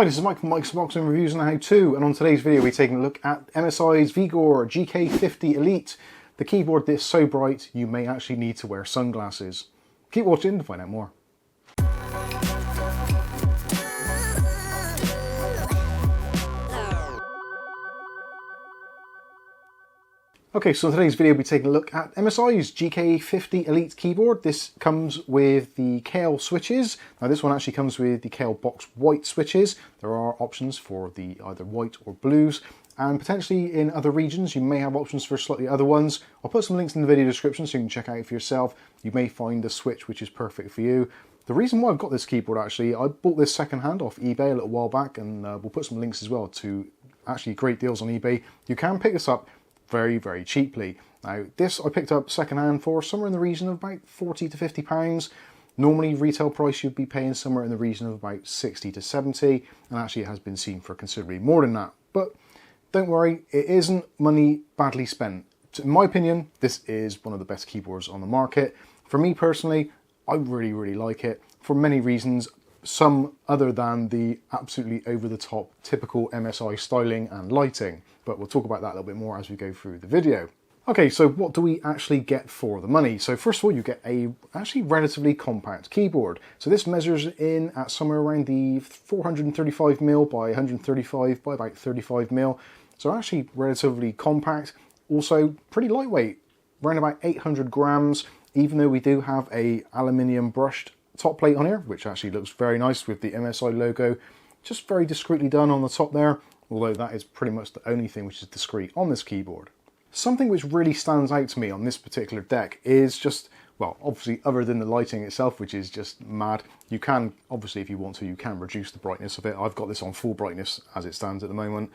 Hi, this is Mike from Mike's Unboxing Reviews and How To, and on today's video we're taking a look at MSI's Vigor GK50 Elite, the keyboard that's so bright you may actually need to wear sunglasses. Keep watching to find out more. Okay, so in today's video we'll be taking a look at MSI's GK50 Elite keyboard. This comes with the Kailh switches. Now this one actually comes with the Kailh Box White switches. There are options for the either white or blues, and potentially in other regions you may have options for slightly other ones. I'll put some links in the video description so you can check out for yourself. You may find the switch which is perfect for you. The reason why I've got this keyboard actually, I bought this secondhand off eBay a little while back, and we'll put some links as well to actually great deals on eBay. You can pick this up very cheaply. Now this I picked up secondhand for somewhere in the region of about 40 to 50 pounds. Normally retail price you'd be paying somewhere in the region of about 60 to 70, and actually it has been seen for considerably more than that. But don't worry, it isn't money badly spent. In my opinion, this is one of the best keyboards on the market. For me personally, I really like it for many reasons, some other than the absolutely over-the-top typical MSI styling and lighting, but we'll talk about that a little bit more as we go through the video. Okay, so what do we actually get for the money? So first of all, you get a actually relatively compact keyboard. So this measures in at somewhere around the 435mm by 135 by about 35mm. So actually relatively compact, also pretty lightweight, around about 800 grams, even though we do have a aluminium brushed top plate on here, which actually looks very nice with the MSI logo, just very discreetly done on the top there, although that is pretty much the only thing which is discreet on this keyboard. Something which really stands out to me on this particular deck is just, well, obviously other than the lighting itself, which is just mad, you can, obviously if you want to, you can reduce the brightness of it. I've got this on full brightness as it stands at the moment.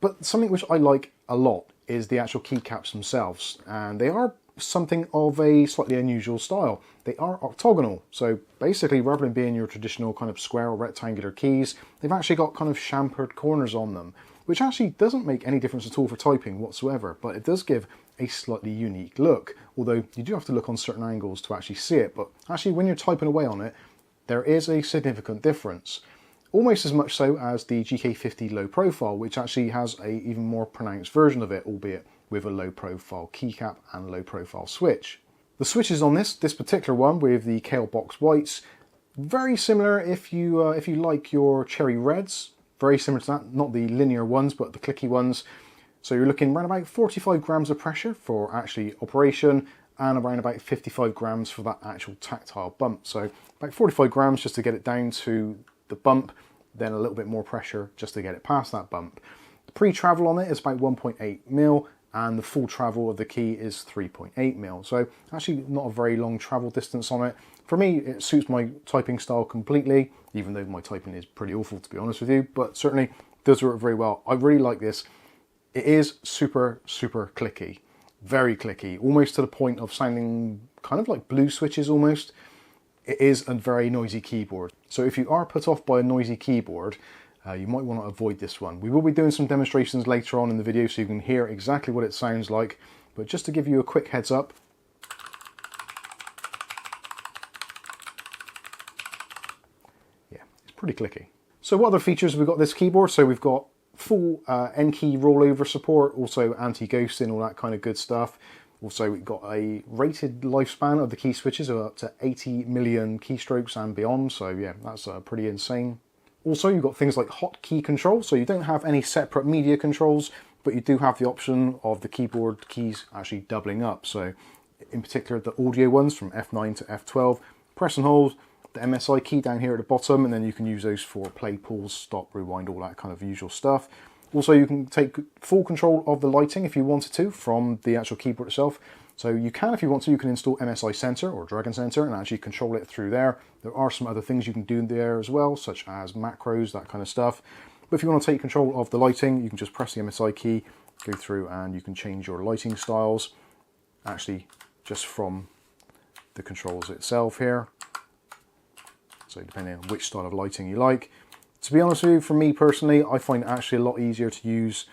But something which I like a lot is the actual keycaps themselves, and they are something of a slightly unusual style. They are octagonal, so basically rather than being your traditional kind of square or rectangular keys, they've actually got kind of chamfered corners on them, which actually doesn't make any difference at all for typing whatsoever, but it does give a slightly unique look, although you do have to look on certain angles to actually see it. But actually when you're typing away on it, there is a significant difference. Almost as much so as the GK50 low profile, which actually has a even more pronounced version of it, albeit with a low profile keycap and low profile switch. The switches on this particular one with the Kailh Box Whites, very similar if you like your cherry reds, very similar to that, not the linear ones but the clicky ones. So you're looking around about 45 grams of pressure for actually operation, and around about 55 grams for that actual tactile bump. So about 45 grams just to get it down to the bump, then a little bit more pressure just to get it past that bump. The pre-travel on it is about 1.8mm, and the full travel of the key is 3.8mm. So actually not a very long travel distance on it. For me, it suits my typing style completely, even though my typing is pretty awful to be honest with you, but certainly does work very well. I really like this. It is super clicky, very clicky, almost to the point of sounding kind of like blue switches almost. It is a very noisy keyboard. So if you are put off by a noisy keyboard, you might want to avoid this one. We will be doing some demonstrations later on in the video so you can hear exactly what it sounds like, but just to give you a quick heads up, yeah, it's pretty clicky. So what other features have we got this keyboard? So we've got full N key rollover support, also anti-ghosting, all that kind of good stuff. Also we've got a rated lifespan of the key switches of up to 80 million keystrokes and beyond, so yeah, that's pretty insane. Also, you've got things like hot key control, so you don't have any separate media controls, but you do have the option of the keyboard keys actually doubling up. So in particular, the audio ones from F9 to F12, press and hold the MSI key down here at the bottom, and then you can use those for play, pause, stop, rewind, all that kind of usual stuff. Also, you can take full control of the lighting if you wanted to from the actual keyboard itself. So you can, if you want to, you can install MSI Center or Dragon Center and actually control it through there. There are some other things you can do there as well, such as macros, that kind of stuff. But if you want to take control of the lighting, you can just press the MSI key, go through, and you can change your lighting styles, actually just from the controls itself here. So depending on which style of lighting you like. To be honest with you, for me personally, I find it actually a lot easier to use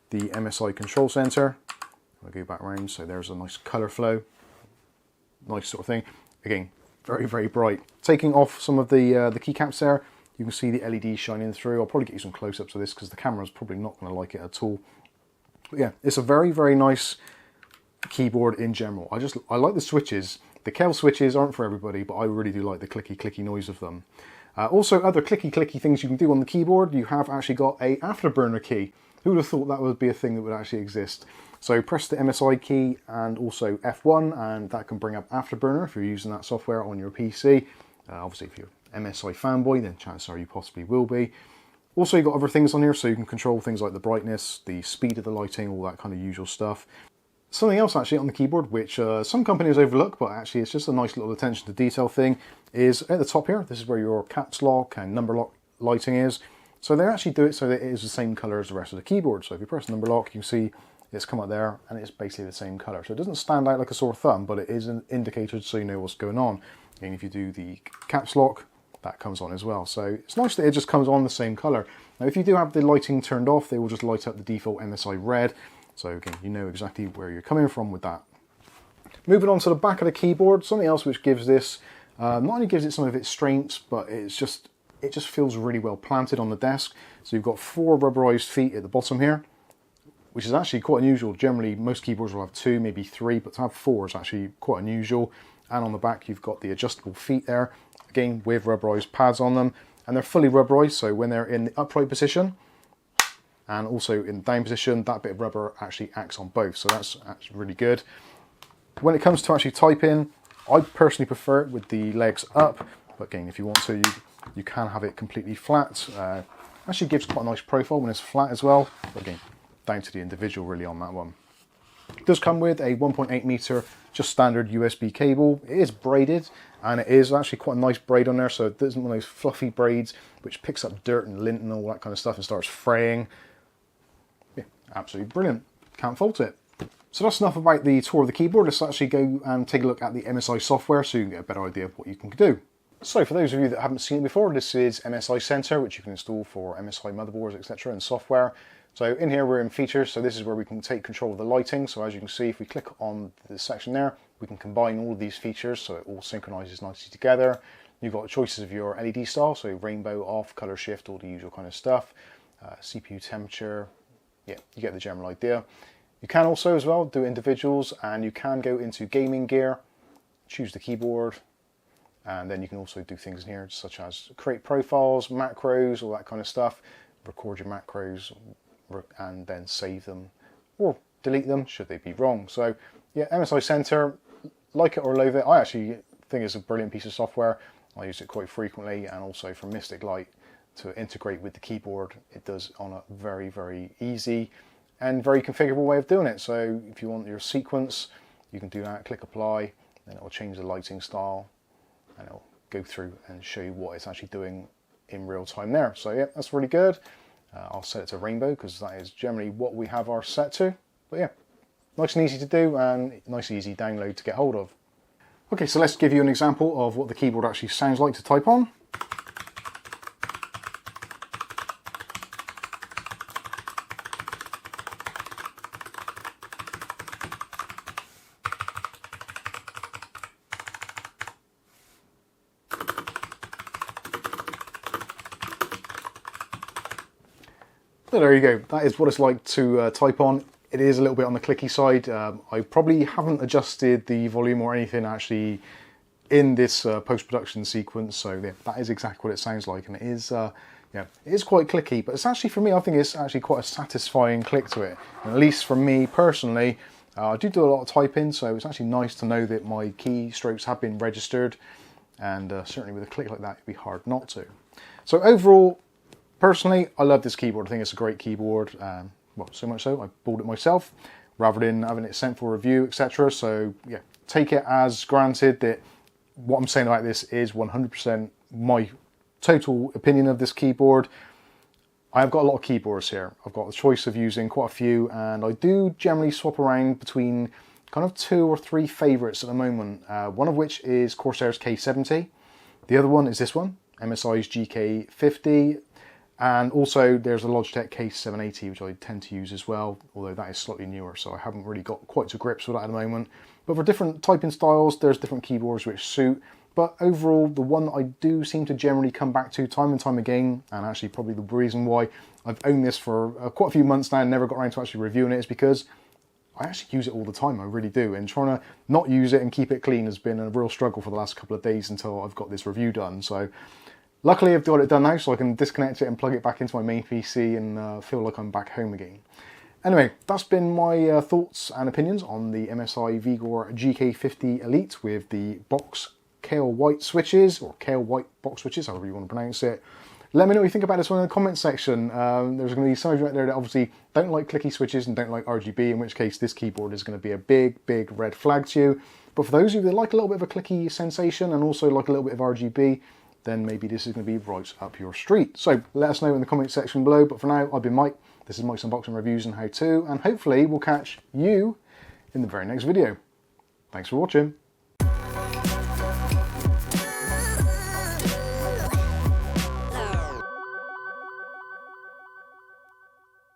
the MSI Control Center. I'll go back around, so there's a nice color flow, nice sort of thing. Again, very bright. Taking off some of the keycaps there, You can see the LED shining through. I'll probably get you some close-ups of this because the camera's probably not going to like it at all. But yeah, it's a very, very nice keyboard in general. I like the switches. The Kailh switches aren't for everybody, but I really do like the clicky noise of them. Also, other clicky things you can do on the keyboard, you have actually got a afterburner key. Who would have thought that would be a thing that would actually exist? So press the MSI key and also F1, and that can bring up afterburner if you're using that software on your PC. Obviously, if you're MSI fanboy, then chances are you possibly will be. Also, you've got other things on here, so you can control things like the brightness, the speed of the lighting, all that kind of usual stuff. Something else actually on the keyboard, which some companies overlook, but actually it's just a nice little attention to detail thing, is at the top here. This is where your caps lock and number lock lighting is. So they actually do it so that it is the same color as the rest of the keyboard. So if you press number lock, you can see it's come up there and it's basically the same color. So it doesn't stand out like a sore thumb, but it is an indicator so you know what's going on. And if you do the caps lock, that comes on as well. So it's nice that it just comes on the same color. Now if you do have the lighting turned off, they will just light up the default MSI red. So again, you know exactly where you're coming from with that. Moving on to the back of the keyboard, something else which gives this, not only gives it some of its strengths, but it just feels really well planted on the desk. So you've got 4 rubberized feet at the bottom here, which is actually quite unusual. Generally, most keyboards will have 2, maybe 3, but to have 4 is actually quite unusual. And on the back, you've got the adjustable feet there, again, with rubberized pads on them. And they're fully rubberized, so when they're in the upright position, and also in the down position, that bit of rubber actually acts on both. So that's really good. When it comes to actually typing, I personally prefer it with the legs up. But again, if you want to, you can have it completely flat. Actually gives quite a nice profile when it's flat as well. But again, down to the individual really on that one. It does come with a 1.8 meter, just standard USB cable. It is braided, and it is actually quite a nice braid on there. So it isn't one of those fluffy braids which picks up dirt and lint and all that kind of stuff and starts fraying. Yeah, absolutely brilliant. Can't fault it. So that's enough about the tour of the keyboard. Let's actually go and take a look at the MSI software so you can get a better idea of what you can do. So for those of you that haven't seen it before, this is MSI Center, which you can install for MSI motherboards, etc. and software. So in here we're in features, so this is where we can take control of the lighting. So as you can see, if we click on the section there, we can combine all of these features so it all synchronizes nicely together. You've got choices of your LED style, so rainbow, off, color shift, all the usual kind of stuff. CPU temperature, yeah, you get the general idea. You can also as well do individuals, and you can go into gaming gear, choose the keyboard, and then you can also do things in here such as create profiles, macros, all that kind of stuff, record your macros, and then save them or delete them should they be wrong. So yeah, MSI Center, like it or loathe it, I actually think it's a brilliant piece of software. I use it quite frequently, and also from Mystic Light to integrate with the keyboard, it does on a very, very easy and very configurable way of doing it. So if you want your sequence, you can do that, click apply, then it will change the lighting style, and it'll go through and show you what it's actually doing in real time there. So yeah, that's really good. I'll set it to rainbow because that is generally what we have our set to. But yeah, nice and easy to do, and nice easy download to get hold of. Okay, so let's give you an example of what the keyboard actually sounds like to type on. So there you go, that is what it's like to type on. It is a little bit on the clicky side. I probably haven't adjusted the volume or anything actually in this post-production sequence, so yeah, that is exactly what it sounds like, and it is, yeah, it is quite clicky, but it's actually, for me, I think it's actually quite a satisfying click to it. And at least for me personally, I do a lot of typing, so it's actually nice to know that my keystrokes have been registered, and certainly with a click like that, it'd be hard not to. So overall, personally, I love this keyboard. I think it's a great keyboard. Well, so much so, I bought it myself rather than having it sent for review, etc. So yeah, take it as granted that what I'm saying about this is 100% my total opinion of this keyboard. I've got a lot of keyboards here. I've got the choice of using quite a few, and I do generally swap around between kind of 2 or 3 favorites at the moment. One of which is Corsair's K70. The other one is this one, MSI's GK50. And also there's a Logitech K780, which I tend to use as well, although that is slightly newer, so I haven't really got quite to grips with that at the moment. But for different typing styles, there's different keyboards which suit. But overall, the one that I do seem to generally come back to time and time again, and actually probably the reason why I've owned this for quite a few months now and never got around to actually reviewing it, is because I actually use it all the time, I really do. And trying to not use it and keep it clean has been a real struggle for the last couple of days until I've got this review done. So luckily I've got it done now, so I can disconnect it and plug it back into my main PC and feel like I'm back home again. Anyway, that's been my thoughts and opinions on the MSI Vigor GK50 Elite with the box Kailh White switches, or Kailh White box switches, however you want to pronounce it. Let me know what you think about this one in the comments section. There's going to be some of you out there that obviously don't like clicky switches and don't like RGB, in which case this keyboard is going to be a big, big red flag to you. But for those of you that like a little bit of a clicky sensation and also like a little bit of RGB, then maybe this is going to be right up your street. So let us know in the comments section below. But for now, I've been Mike. This is Mike's Unboxing Reviews and How To, and hopefully we'll catch you in the very next video. Thanks for watching.